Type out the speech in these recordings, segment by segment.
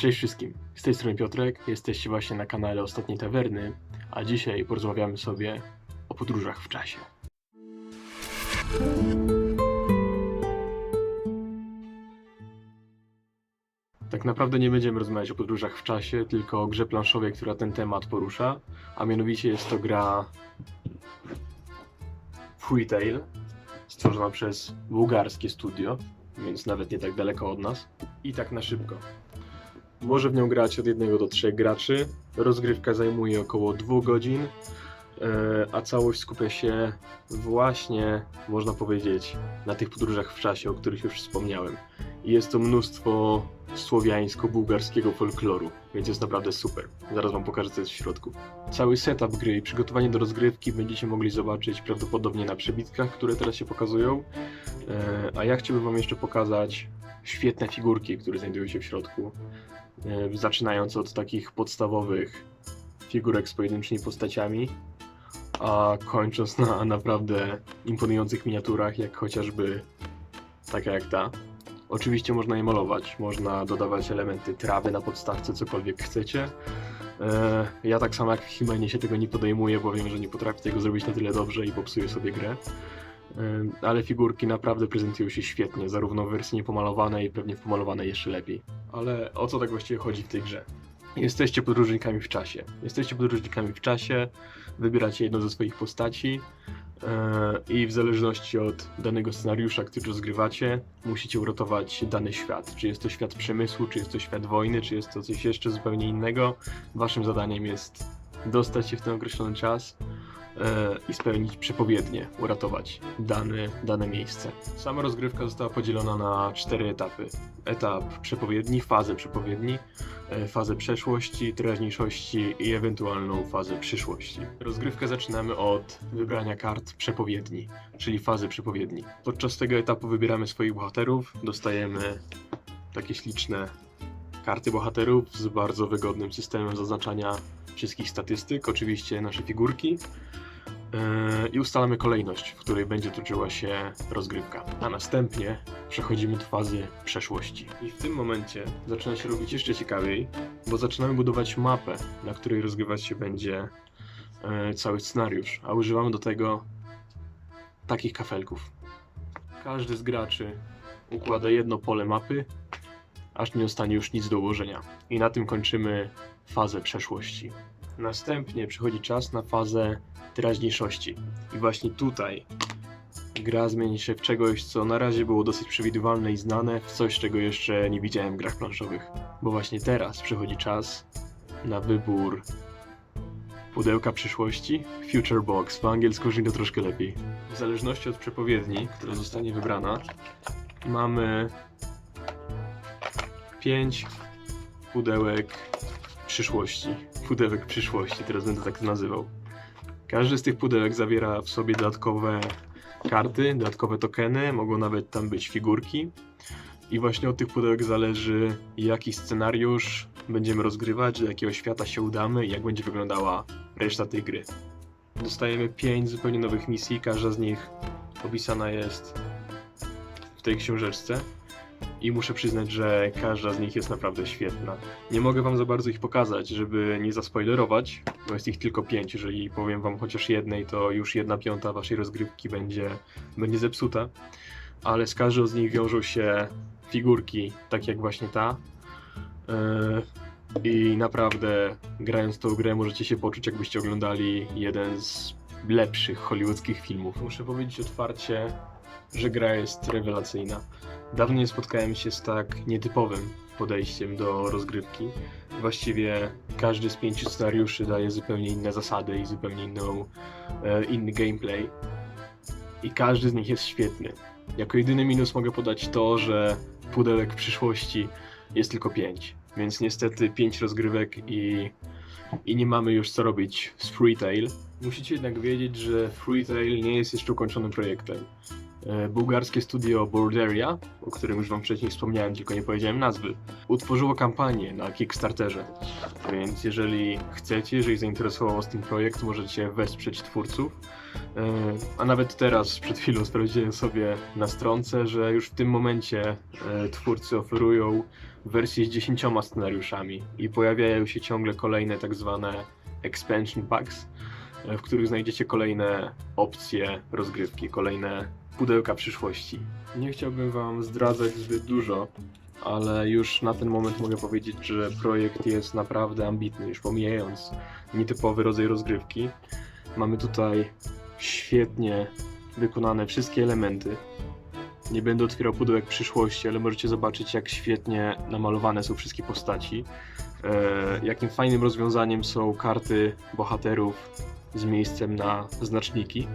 Cześć wszystkim, z tej strony Piotrek, jesteście właśnie na kanale Ostatniej Tawerny, a dzisiaj porozmawiamy sobie o podróżach w czasie. Tak naprawdę nie będziemy rozmawiać o podróżach w czasie, tylko o grze planszowej, która ten temat porusza, a mianowicie jest to gra Free Tale, stworzona przez bułgarskie studio, więc nawet nie tak daleko od nas. I tak na szybko. Może w nią grać od 1 do 3 graczy. Rozgrywka zajmuje około 2 godzin, a całość skupia się właśnie, można powiedzieć, na tych podróżach w czasie, o których już wspomniałem. I jest to mnóstwo słowiańsko-bułgarskiego folkloru, więc jest naprawdę super. Zaraz wam pokażę, co jest w środku. Cały setup gry i przygotowanie do rozgrywki będziecie mogli zobaczyć prawdopodobnie na przebitkach, które teraz się pokazują. A ja chciałbym wam jeszcze pokazać świetne figurki, które znajdują się w środku. Zaczynając od takich podstawowych figurek z pojedynczymi postaciami, a kończąc na naprawdę imponujących miniaturach, jak chociażby taka jak ta. Oczywiście można je malować, można dodawać elementy trawy na podstawce, cokolwiek chcecie. Ja tak samo jak w Himenie się tego nie podejmuję, bo wiem, że nie potrafię tego zrobić na tyle dobrze i popsuję sobie grę. Ale figurki naprawdę prezentują się świetnie, zarówno w wersji niepomalowanej, pewnie w pomalowanej jeszcze lepiej. Ale o co tak właściwie chodzi w tej grze? Jesteście podróżnikami w czasie. Wybieracie jedną ze swoich postaci i w zależności od danego scenariusza, który rozgrywacie, musicie uratować dany świat. Czy jest to świat przemysłu, czy jest to świat wojny, czy jest to coś jeszcze zupełnie innego. Waszym zadaniem jest dostać się w ten określony czas i spełnić przepowiednię, uratować dane miejsce. Sama rozgrywka została podzielona na 4 etapy. Etap przepowiedni, fazę przeszłości, teraźniejszości i ewentualną fazę przyszłości. Rozgrywkę zaczynamy od wybrania kart przepowiedni, czyli fazy przepowiedni. Podczas tego etapu wybieramy swoich bohaterów, dostajemy takie śliczne karty bohaterów z bardzo wygodnym systemem zaznaczania wszystkich statystyk, oczywiście nasze figurki. I ustalamy kolejność, w której będzie toczyła się rozgrywka. A następnie przechodzimy do fazy przeszłości. I w tym momencie zaczyna się robić jeszcze ciekawiej, bo zaczynamy budować mapę, na której rozgrywać się będzie cały scenariusz, a używamy do tego takich kafelków. Każdy z graczy układa jedno pole mapy, aż nie zostanie już nic do ułożenia. I na tym kończymy fazę przeszłości. Następnie przychodzi czas na fazę teraźniejszości. I właśnie tutaj gra zmieni się w czegoś, co na razie było dosyć przewidywalne i znane, w coś, czego jeszcze nie widziałem w grach planszowych. Bo właśnie teraz przychodzi czas na wybór pudełka przyszłości, Future Box, po angielsku brzmi to troszkę lepiej. W zależności od przepowiedni, która zostanie wybrana, mamy 5 pudełek przyszłości. Pudełek przyszłości, teraz będę tak nazywał. Każdy z tych pudełek zawiera w sobie dodatkowe karty, dodatkowe tokeny, mogą nawet tam być figurki. I właśnie od tych pudełek zależy, jaki scenariusz będziemy rozgrywać, do jakiego świata się udamy i jak będzie wyglądała reszta tej gry. Dostajemy 5 zupełnie nowych misji, każda z nich opisana jest w tej książeczce. I muszę przyznać, że każda z nich jest naprawdę świetna. Nie mogę wam za bardzo ich pokazać, żeby nie zaspoilerować, bo jest ich tylko 5. Jeżeli powiem wam chociaż jednej, to już 1/5 waszej rozgrywki będzie zepsuta. Ale z każdą z nich wiążą się figurki, tak jak właśnie ta. I naprawdę grając tą grę możecie się poczuć, jakbyście oglądali jeden z lepszych hollywoodzkich filmów. Muszę powiedzieć otwarcie, że gra jest rewelacyjna. Dawno nie spotkałem się z tak nietypowym podejściem do rozgrywki. Właściwie każdy z 5 scenariuszy daje zupełnie inne zasady i zupełnie inny gameplay. I każdy z nich jest świetny. Jako jedyny minus mogę podać to, że pudełek przyszłości jest tylko 5. Więc niestety 5 rozgrywek i nie mamy już co robić z Free Tale. Musicie jednak wiedzieć, że Free Tale nie jest jeszcze ukończonym projektem. Bułgarskie studio Borderia, o którym już wam wcześniej wspomniałem, tylko nie powiedziałem nazwy, utworzyło kampanię na Kickstarterze. Więc jeżeli chcecie, jeżeli zainteresował was ten projekt, możecie wesprzeć twórców A nawet teraz, przed chwilą sprawdziłem sobie na stronce, że już w tym momencie twórcy oferują wersję z 10 scenariuszami i pojawiają się ciągle kolejne tak zwane expansion packs, w których znajdziecie kolejne opcje rozgrywki, kolejne pudełka przyszłości. Nie chciałbym wam zdradzać zbyt dużo, ale już na ten moment mogę powiedzieć, że projekt jest naprawdę ambitny, już pomijając nietypowy rodzaj rozgrywki. Mamy tutaj świetnie wykonane wszystkie elementy. Nie będę otwierał pudełek przyszłości, ale możecie zobaczyć, jak świetnie namalowane są wszystkie postaci. Jakim fajnym rozwiązaniem są karty bohaterów z miejscem na znaczniki.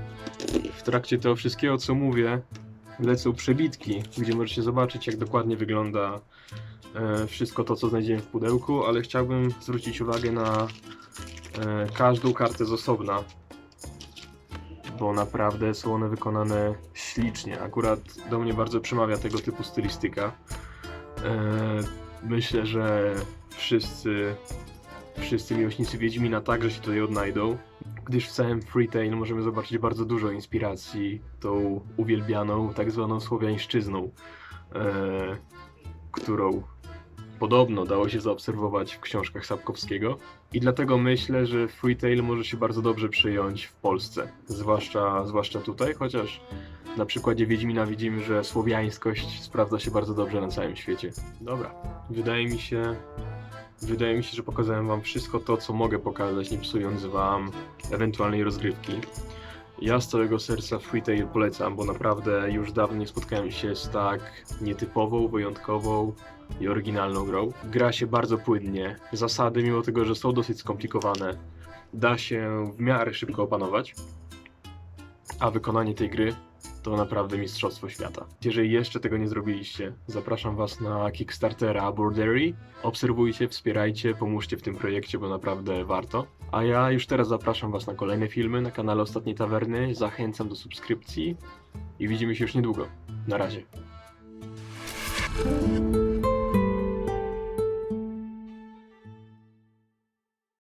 W trakcie tego wszystkiego, co mówię, lecą przebitki, gdzie możecie zobaczyć, jak dokładnie wygląda wszystko to, co znajdziemy w pudełku, ale chciałbym zwrócić uwagę na każdą kartę z osobna, bo naprawdę są one wykonane ślicznie. Akurat do mnie bardzo przemawia tego typu stylistyka. Myślę, że wszyscy miłośnicy Wiedźmina także się tutaj odnajdą, gdyż w całym Freetail możemy zobaczyć bardzo dużo inspiracji tą uwielbianą, tak zwaną słowiańszczyzną, którą podobno dało się zaobserwować w książkach Sapkowskiego. I dlatego myślę, że Freetail może się bardzo dobrze przyjąć w Polsce, zwłaszcza tutaj, chociaż na przykładzie Wiedźmina widzimy, że słowiańskość sprawdza się bardzo dobrze na całym świecie. Dobra, wydaje mi się, że pokazałem wam wszystko to, co mogę pokazać, nie psując wam ewentualnej rozgrywki. Ja z całego serca Freetail polecam, bo naprawdę już dawno nie spotkałem się z tak nietypową, wyjątkową i oryginalną grą. Gra się bardzo płynnie. Zasady, mimo tego, że są dosyć skomplikowane, da się w miarę szybko opanować, a wykonanie tej gry to naprawdę mistrzostwo świata. Jeżeli jeszcze tego nie zrobiliście, zapraszam was na Kickstartera Bordery. Obserwujcie, wspierajcie, pomóżcie w tym projekcie, bo naprawdę warto. A ja już teraz zapraszam was na kolejne filmy na kanale Ostatniej Tawerny. Zachęcam do subskrypcji i widzimy się już niedługo. Na razie.